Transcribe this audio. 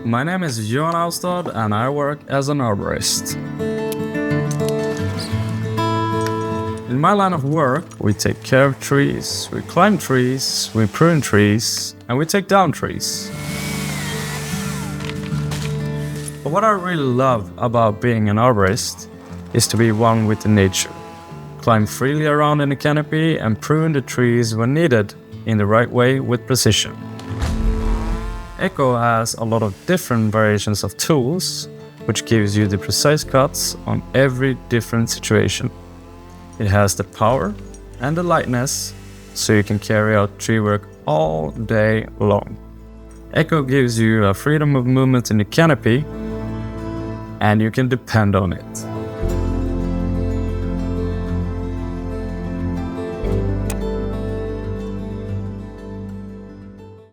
My name is Johan and I work as an arborist. In my line of work, we take care of trees, we climb trees, we prune trees, and we take down trees. But what I really love about being an arborist is to be one with the nature. Climb freely around in the canopy and prune the trees when needed in the right way with precision. Echo has a lot of different variations of tools, which gives you the precise cuts on every different situation. It has the power and the lightness, so you can carry out tree work all day long. Echo gives you a freedom of movement in the canopy, and you can depend on it.